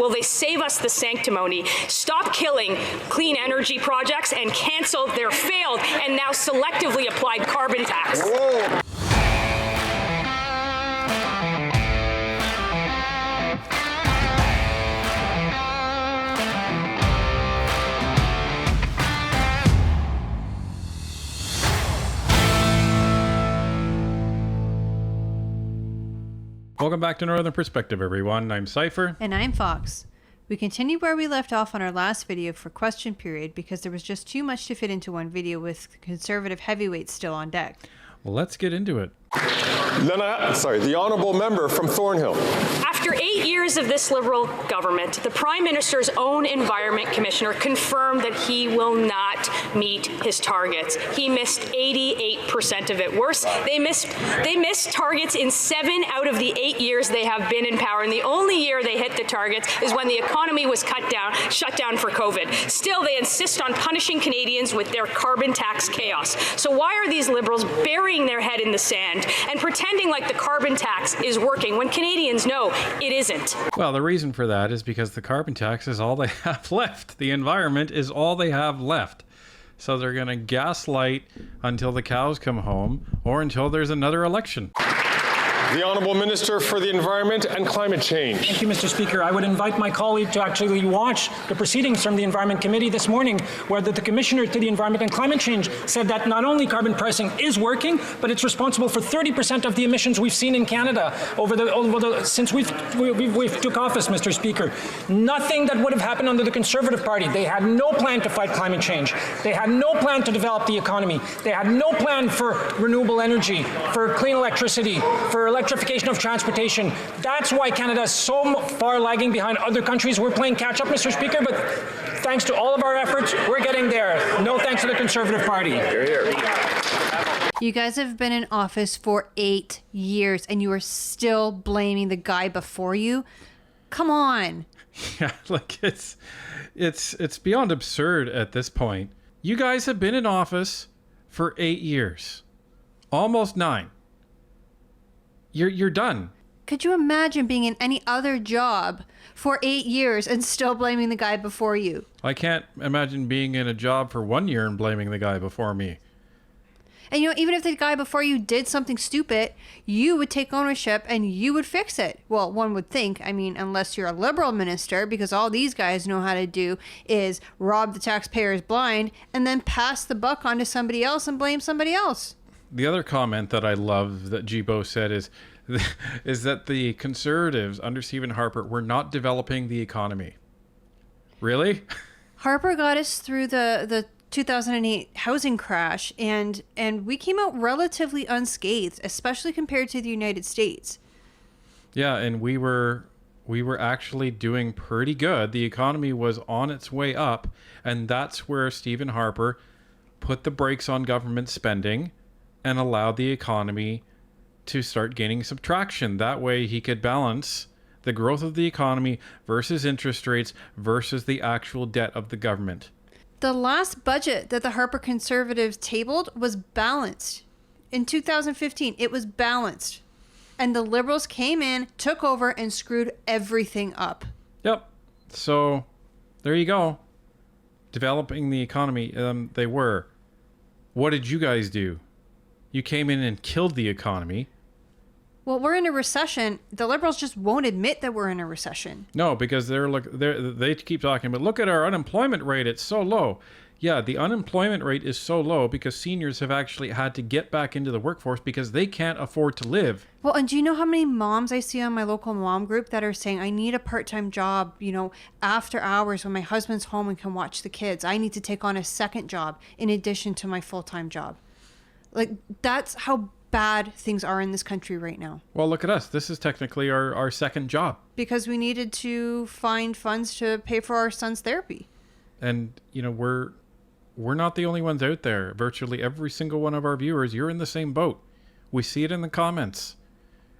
will they save us the sanctimony, stop killing clean energy projects, and cancel their failed and now selectively applied carbon tax. Whoa. Welcome back to Northern Perspective, everyone. I'm Cypher. And I'm Fox. We continue where we left off on our last video for question period because there was just too much to fit into one video with conservative heavyweights still on deck. Well, let's get into it. The honourable member from Thornhill. After 8 years of this Liberal government, the Prime Minister's own Environment Commissioner confirmed that he will not meet his targets. He missed 88% of it. Worse, they missed targets in 7 out of the 8 years they have been in power, and the only year they hit the targets is when the economy was shut down for COVID. Still, they insist on punishing Canadians with their carbon tax chaos. So why are these Liberals burying their head in the sand and pretending like the carbon tax is working when Canadians know it isn't? Well, the reason for that is because the carbon tax is all they have left. The environment is all they have left. So they're going to gaslight until the cows come home or until there's another election. The Honourable Minister for the Environment and Climate Change. Thank you, Mr. Speaker. I would invite my colleague to actually watch the proceedings from the Environment Committee this morning, where the Commissioner to the Environment and Climate Change said that not only carbon pricing is working, but it's responsible for 30% of the emissions we've seen in Canada since we've took office, Mr. Speaker. Nothing that would have happened under the Conservative Party. They had no plan to fight climate change. They had no plan to develop the economy. They had no plan for renewable energy, for clean electricity, for electrification of transportation. That's why Canada is so far lagging behind other countries. We're playing catch up, Mr. Speaker, but thanks to all of our efforts, we're getting there. No thanks to the Conservative Party. Hear, hear. You guys have been in office for 8 years and you are still blaming the guy before you? Come on. Yeah, like it's beyond absurd at this point. You guys have been in office for 8 years. Almost 9. You're done. Could you imagine being in any other job for 8 years and still blaming the guy before you? I can't imagine being in a job for 1 year and blaming the guy before me. And even if the guy before you did something stupid, you would take ownership and you would fix it. Well, one would think, unless you're a Liberal minister, because all these guys know how to do is rob the taxpayers blind and then pass the buck on to somebody else and blame somebody else. The other comment that I love that Jibo said is that the Conservatives under Stephen Harper were not developing the economy. Really? Harper got us through the 2008 housing crash, and we came out relatively unscathed, especially compared to the United States. Yeah, and we were actually doing pretty good. The economy was on its way up, and that's where Stephen Harper put the brakes on government spending and allowed the economy to start gaining some traction. That way he could balance the growth of the economy versus interest rates versus the actual debt of the government. The last budget that the Harper Conservatives tabled was balanced. In 2015, it was balanced. And the Liberals came in, took over, and screwed everything up. Yep. So, there you go. Developing the economy, they were. What did you guys do? You came in and killed the economy. Well, we're in a recession. The Liberals just won't admit that we're in a recession. No, because they keep talking, but look at our unemployment rate. It's so low. Yeah, the unemployment rate is so low because seniors have actually had to get back into the workforce because they can't afford to live. Well, and do you know how many moms I see on my local mom group that are saying, I need a part-time job, after hours when my husband's home and can watch the kids. I need to take on a second job in addition to my full-time job. Like, that's how bad things are in this country right now. Well, look at us. This is technically our second job. Because we needed to find funds to pay for our son's therapy. And, we're not the only ones out there. Virtually every single one of our viewers, you're in the same boat. We see it in the comments.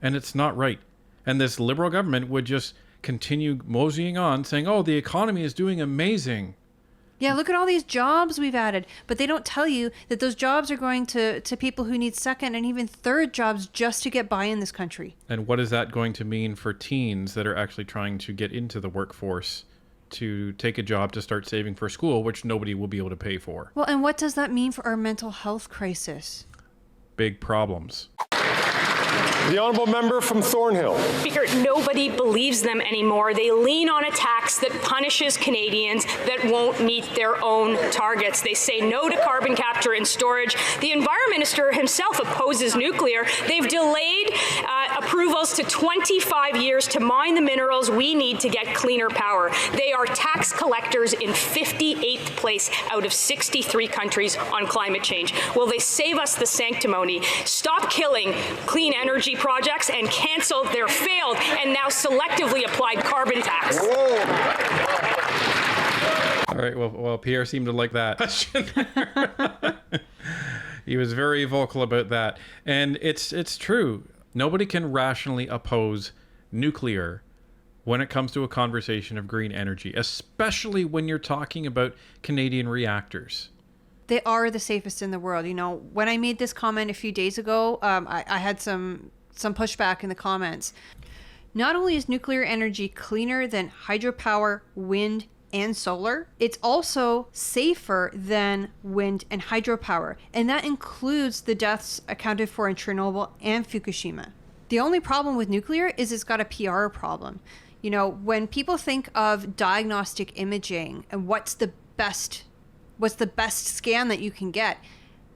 And it's not right. And this Liberal government would just continue moseying on saying, oh, the economy is doing amazing. Yeah, look at all these jobs we've added. But they don't tell you that those jobs are going to people who need second and even third jobs just to get by in this country. And what is that going to mean for teens that are actually trying to get into the workforce to take a job to start saving for school, which nobody will be able to pay for? Well, and what does that mean for our mental health crisis? Big problems. The honourable member from Thornhill. Speaker, nobody believes them anymore. They lean on a tax that punishes Canadians that won't meet their own targets. They say no to carbon capture and storage. The Environment Minister himself opposes nuclear. They've delayed approvals to 25 years to mine the minerals we need to get cleaner power. They are tax collectors in 58th place out of 63 countries on climate change. Will they save us the sanctimony, stop killing clean energy projects, and cancel their failed and now selectively applied carbon tax? All right, well, Pierre seemed to like that question. He was very vocal about that. And it's true. Nobody can rationally oppose nuclear when it comes to a conversation of green energy, especially when you're talking about Canadian reactors. They are the safest in the world. You know, when I made this comment a few days ago, I had some pushback in the comments. Not only is nuclear energy cleaner than hydropower, wind, and solar, it's also safer than wind and hydropower. And that includes the deaths accounted for in Chernobyl and Fukushima. The only problem with nuclear is it's got a PR problem. You know, when people think of diagnostic imaging and what's the best scan that you can get,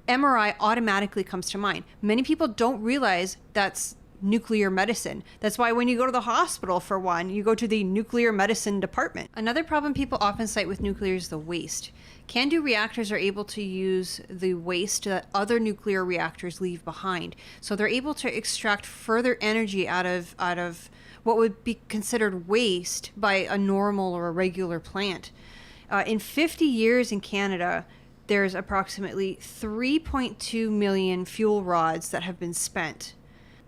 MRI automatically comes to mind. Many people don't realize that's nuclear medicine. That's why when you go to the hospital for one, you go to the nuclear medicine department. Another problem people often cite with nuclear is the waste. CANDU reactors are able to use the waste that other nuclear reactors leave behind. So they're able to extract further energy out of what would be considered waste by a normal or a regular plant. In 50 years in Canada, there's approximately 3.2 million fuel rods that have been spent.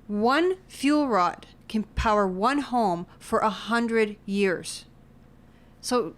One fuel rod can power one home for 100 years. So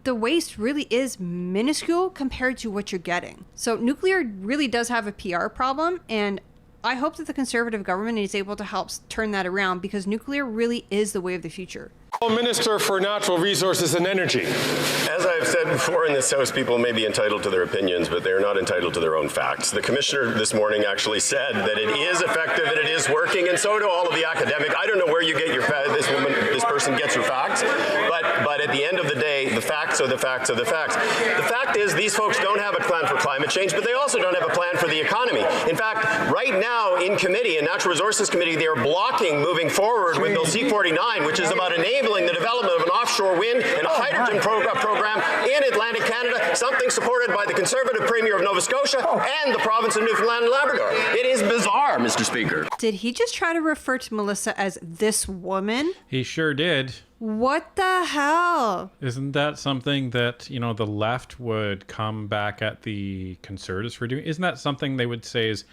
the waste really is minuscule compared to what you're getting. So nuclear really does have a PR problem, and I hope that the Conservative government is able to help turn that around, because nuclear really is the way of the future. Minister for Natural Resources and Energy. As I've said before in this House, people may be entitled to their opinions, but they're not entitled to their own facts. The Commissioner this morning actually said that it is effective and it is working, and so do all of the academic. I don't know where you get your this person gets her facts, but at the end of the day, the facts are the facts are the facts. The fact is these folks don't have a plan for climate change, but they also don't have a plan for the economy. In fact, right now in committee, in Natural Resources Committee, they are blocking moving forward with Bill C-49, which is about enabling the development of an offshore wind and hydrogen program in Atlantic Canada, something supported by the Conservative Premier of Nova Scotia and the province of Newfoundland and Labrador. It is bizarre, Mr. Speaker. Did he just try to refer to Melissa as this woman? He sure did. What the hell? Isn't that something that, you know, the left would come back at the Conservatives for doing? Isn't that something they would say is,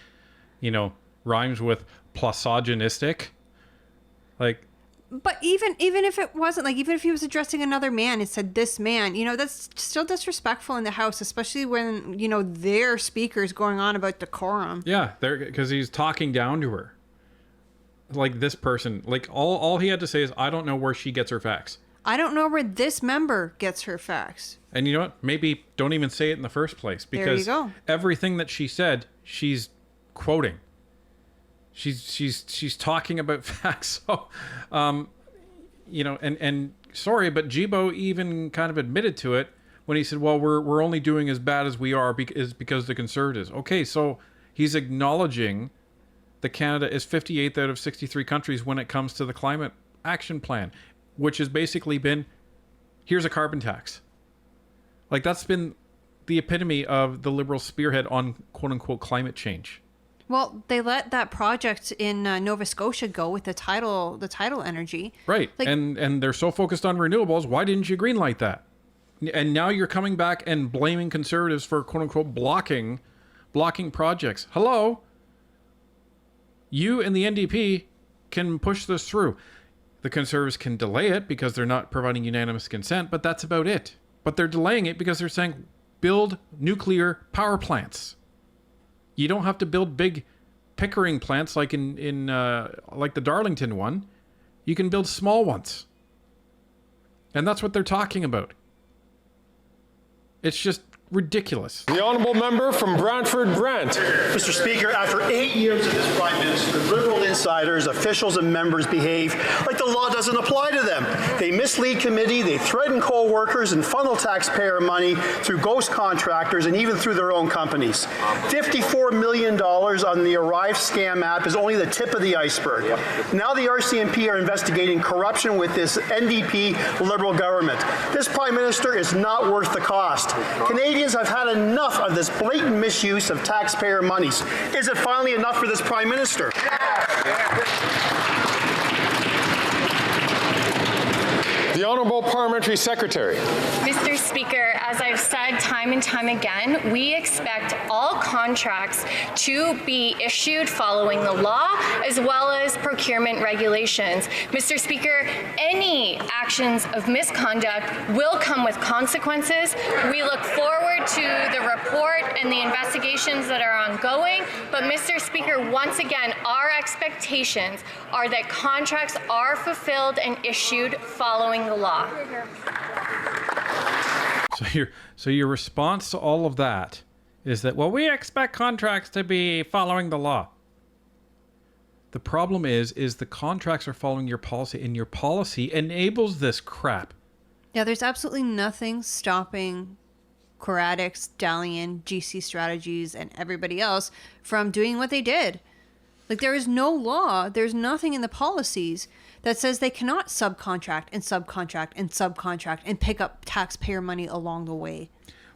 you know, rhymes with plosogynistic? Like, but even if it wasn't, like, even if he was addressing another man and said this man, you know, that's still disrespectful in the House, especially when, you know, their speaker's going on about decorum. Yeah, because he's talking down to her. Like, this person, like, all he had to say is, I don't know where she gets her facts. I don't know where this member gets her facts. And you know what? Maybe don't even say it in the first place, because there you go. Everything that she said, she's quoting. She's talking about facts. So, you know, and sorry, but Jibo even kind of admitted to it when he said, well, we're only doing as bad as we are because the Conservatives. Okay, so he's acknowledging that Canada is 58th out of 63 countries when it comes to the climate action plan, which has basically been, here's a carbon tax. Like, that's been the epitome of the Liberal spearhead on quote unquote climate change. Well, they let that project in Nova Scotia go with the tidal energy. Right. Like, and they're so focused on renewables. Why didn't you greenlight that? And now you're coming back and blaming Conservatives for quote unquote blocking projects. Hello? You and the NDP can push this through. The Conservatives can delay it because they're not providing unanimous consent, but that's about it. But they're delaying it because they're saying build nuclear power plants. You don't have to build big Pickering plants like in like the Darlington one. You can build small ones. And that's what they're talking about. It's just ridiculous. The honourable member from Brantford Brant. Mr. Speaker, after 8 years of this Prime Minister, Liberal insiders, officials and members behave like the law doesn't apply to them. They mislead committee, they threaten co-workers and funnel taxpayer money through ghost contractors and even through their own companies. $54 million on the ArriveCAN app is only the tip of the iceberg. Now the RCMP are investigating corruption with this NDP Liberal government. This Prime Minister is not worth the cost. Canadians have had enough of this blatant misuse of taxpayer monies. Is it finally enough for this Prime Minister? The honourable parliamentary secretary. Mr. Speaker, as I've said time and time again, we expect all contracts to be issued following the law as well as procurement regulations. Mr. Speaker, any actions of misconduct will come with consequences. We look forward to the report and the investigations that are ongoing. But Mr. Speaker, once again, our expectations are that contracts are fulfilled and issued following the law. So your response to all of that is that, well, we expect contracts to be following the law. The problem is the contracts are following your policy, and your policy enables this crap. Yeah, there's absolutely nothing stopping Coradix, Dalian, GC Strategies, and everybody else from doing what they did. Like, there is no law, there's nothing in the policies that says they cannot subcontract and subcontract and subcontract and pick up taxpayer money along the way.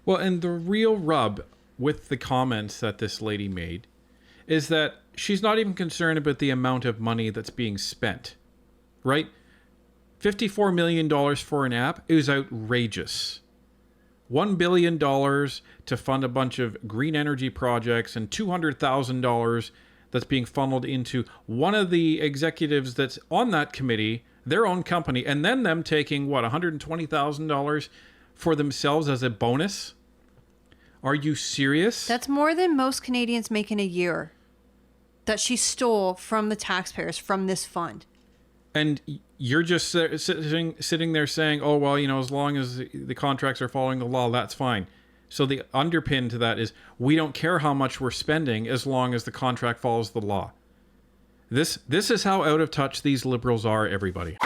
Well, and the real rub with the comments that this lady made is that she's not even concerned about the amount of money that's being spent, right? $54 million for an app is outrageous. $1 billion to fund a bunch of green energy projects and $200,000 that's being funneled into one of the executives that's on that committee, their own company, and then them taking, what, $120,000 for themselves as a bonus? Are you serious? That's more than most Canadians make in a year that she stole from the taxpayers from this fund. And you're just sitting there saying, oh, well, you know, as long as the contracts are following the law, that's fine. So the underpin to that is we don't care how much we're spending as long as the contract follows the law. This is how out of touch these Liberals are, everybody.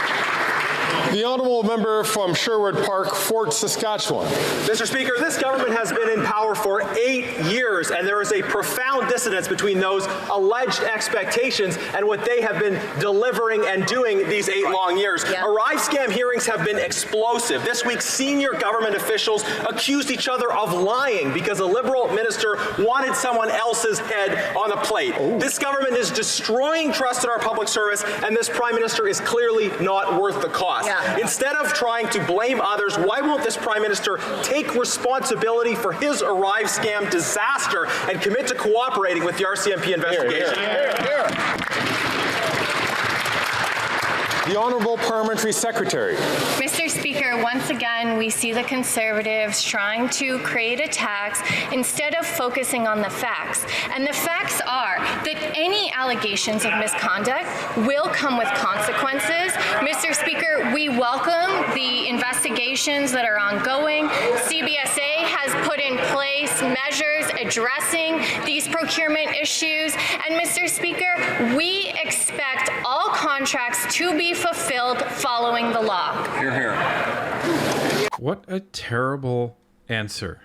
The honourable member from Sherwood Park, Fort Saskatchewan. Mr. Speaker, this government has been in power for 8 years, and there is a profound dissonance between those alleged expectations and what they have been delivering and doing these 8 long years. ArriveCAN hearings have been explosive. This week, senior government officials accused each other of lying because a Liberal minister wanted someone else's head on a plate. This government is destroying trust in our public service, and this Prime Minister is clearly not worth the cost. Instead of trying to blame others, why won't this Prime Minister take responsibility for his ArriveCAN disaster and commit to cooperating with the RCMP investigation? The honourable parliamentary secretary. Mr. Speaker, once again, we see the Conservatives trying to create a tax instead of focusing on the facts. And the facts are that any allegations of misconduct will come with consequences. Mr. Speaker, we welcome the investigations that are ongoing. CBSA has put in place measures addressing these procurement issues. And Mr. Speaker, we expect all contracts to be fulfilled following the law. Hear, hear. What a terrible answer.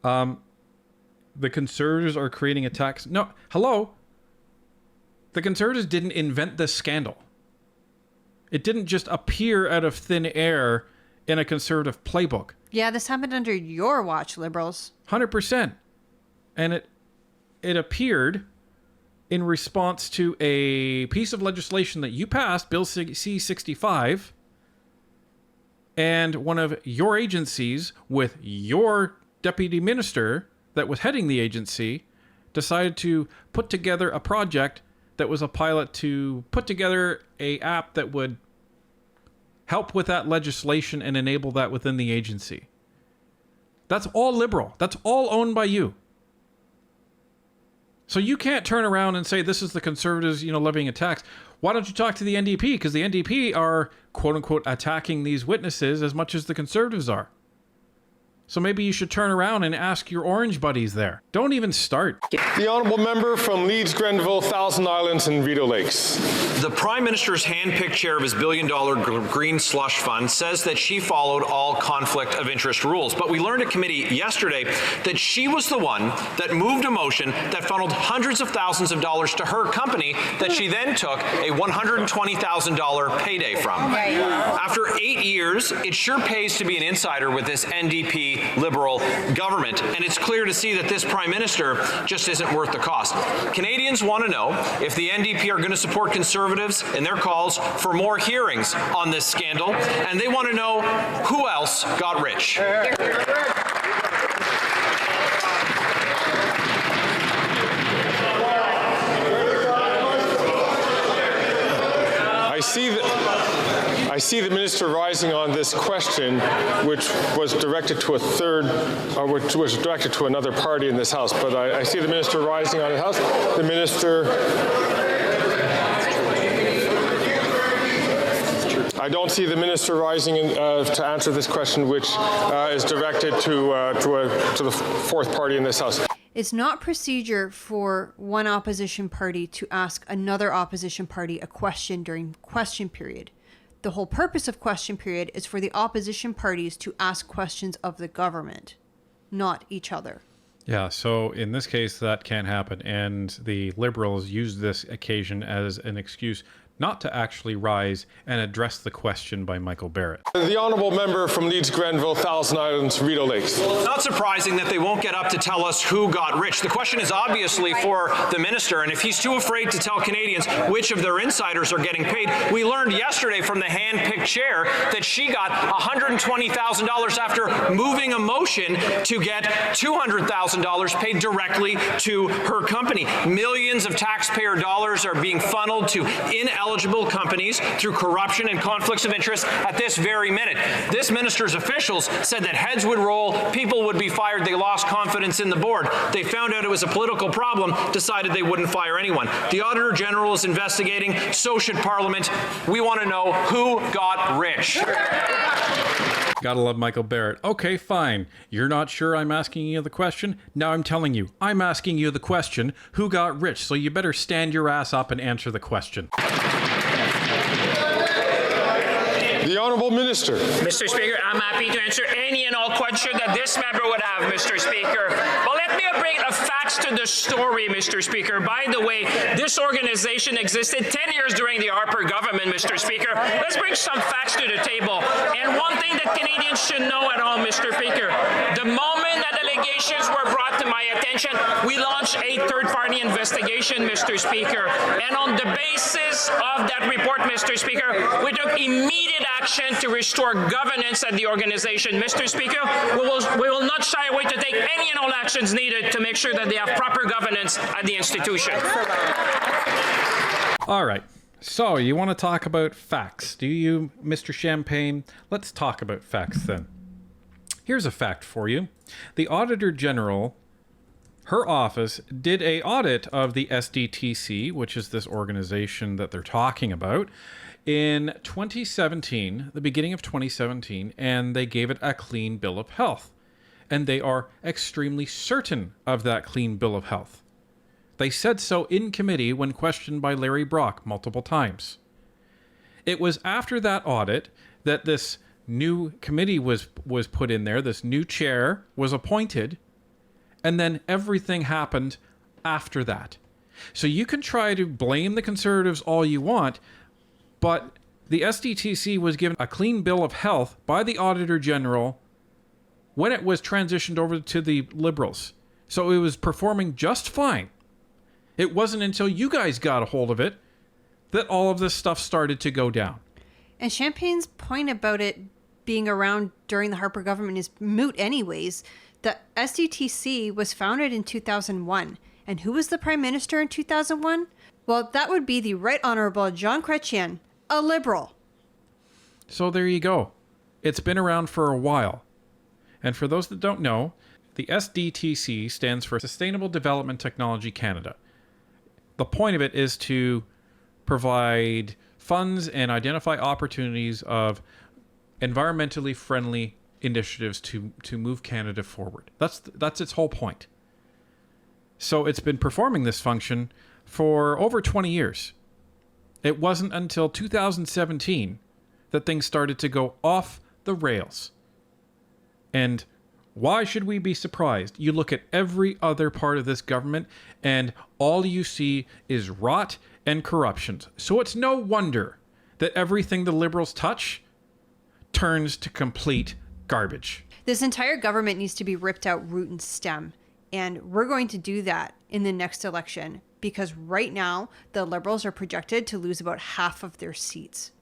The Conservatives are creating a tax. No, hello. The Conservatives didn't invent this scandal. It didn't just appear out of thin air in a Conservative playbook. Yeah, this happened under your watch, Liberals. 100%. And it appeared in response to a piece of legislation that you passed, Bill C-65, and one of your agencies with your deputy minister that was heading the agency decided to put together a project that was a pilot to put together a app that would help with that legislation and enable that within the agency. That's all Liberal. That's all owned by you. So you can't turn around and say this is the Conservatives, levying a tax. Why don't you talk to the NDP? Because the NDP are, quote unquote, attacking these witnesses as much as the Conservatives are. So maybe you should turn around and ask your orange buddies there. Don't even start. The honourable member from Leeds, Grenville, Thousand Islands and Rideau Lakes. The Prime Minister's hand-picked chair of his billion-dollar green slush fund says that she followed all conflict of interest rules. But we learned at committee yesterday that she was the one that moved a motion that funneled hundreds of thousands of dollars to her company that she then took a $120,000 payday from. Right. After 8 years, it sure pays to be an insider with this NDP Liberal government, and it's clear to see that this Prime Minister just isn't worth the cost. Canadians want to know if the NDP are going to support Conservatives in their calls for more hearings on this scandal, and they want to know who else got rich. I see the minister rising on this question, which was directed to which was directed to another party in this House. But I see the minister rising on the House. The minister. I don't see the minister rising to answer this question, which is directed to the fourth party in this House. It's not procedure for one opposition party to ask another opposition party a question during question period. The whole purpose of question period is for the opposition parties to ask questions of the government, not each other. Yeah, so in this case, that can't happen. And the Liberals use this occasion as an excuse not to actually rise and address the question by Michael Barrett. The honourable member from Leeds, Grenville, Thousand Islands, Rideau Lakes. Not surprising that they won't get up to tell us who got rich. The question is obviously for the minister, and if he's too afraid to tell Canadians which of their insiders are getting paid, we learned yesterday from the hand-picked chair that she got $120,000 after moving a motion to get $200,000 paid directly to her company. Millions of taxpayer dollars are being funneled to ineligible companies through corruption and conflicts of interest at this very minute. This minister's officials said that heads would roll, people would be fired, they lost confidence in the board. They found out it was a political problem, decided they wouldn't fire anyone. The Auditor General is investigating, so should Parliament. We want to know who got rich. Gotta love Michael Barrett. Okay, fine. You're not sure I'm asking you the question? Now I'm telling you, I'm asking you the question, who got rich? So you better stand your ass up and answer the question. The honourable minister. Mr. Speaker, I'm happy to answer any and all questions that this member would have, Mr. Speaker. But let me bring a facts to the story, Mr. Speaker. By the way, this organization existed 10 years during the Harper government, Mr. Speaker. Let's bring some facts to the table. And one thing that Canadians should know at home, Mr. Speaker, the moment that allegations were brought to my attention, we launched a third-party investigation, Mr. Speaker. And on the basis of that report, Mr. Speaker, we took immediate action to restore governance at the organization. Mr. Speaker, we will not shy away to take any and all actions needed to make sure that they have proper governance at the institution. All right. So you want to talk about facts, do you, Mr. Champagne? Let's talk about facts then. Here's a fact for you. The Auditor General, her office, did an audit of the SDTC, which is this organization that they're talking about, in 2017, the beginning of 2017, and they gave it a clean bill of health. And they are extremely certain of that clean bill of health. They said so in committee when questioned by Larry Brock multiple times. It was after that audit that this new committee was put in there, this new chair was appointed, and then everything happened after that. So you can try to blame the Conservatives all you want, but the SDTC was given a clean bill of health by the Auditor General when it was transitioned over to the Liberals. So it was performing just fine. It wasn't until you guys got a hold of it that all of this stuff started to go down. And Champagne's point about it being around during the Harper government is moot anyways. The SDTC was founded in 2001. And who was the Prime Minister in 2001? Well, that would be the Right Honourable John Chrétien, a Liberal. So there you go. It's been around for a while. And for those that don't know, the SDTC stands for Sustainable Development Technology Canada. The point of it is to provide funds and identify opportunities of environmentally friendly initiatives to move Canada forward. That's its whole point. So it's been performing this function for over 20 years. It wasn't until 2017 that things started to go off the rails. And why should we be surprised? You look at every other part of this government and all you see is rot and corruption. So it's no wonder that everything the Liberals touch turns to complete garbage. This entire government needs to be ripped out root and stem. And we're going to do that in the next election because right now the Liberals are projected to lose about half of their seats.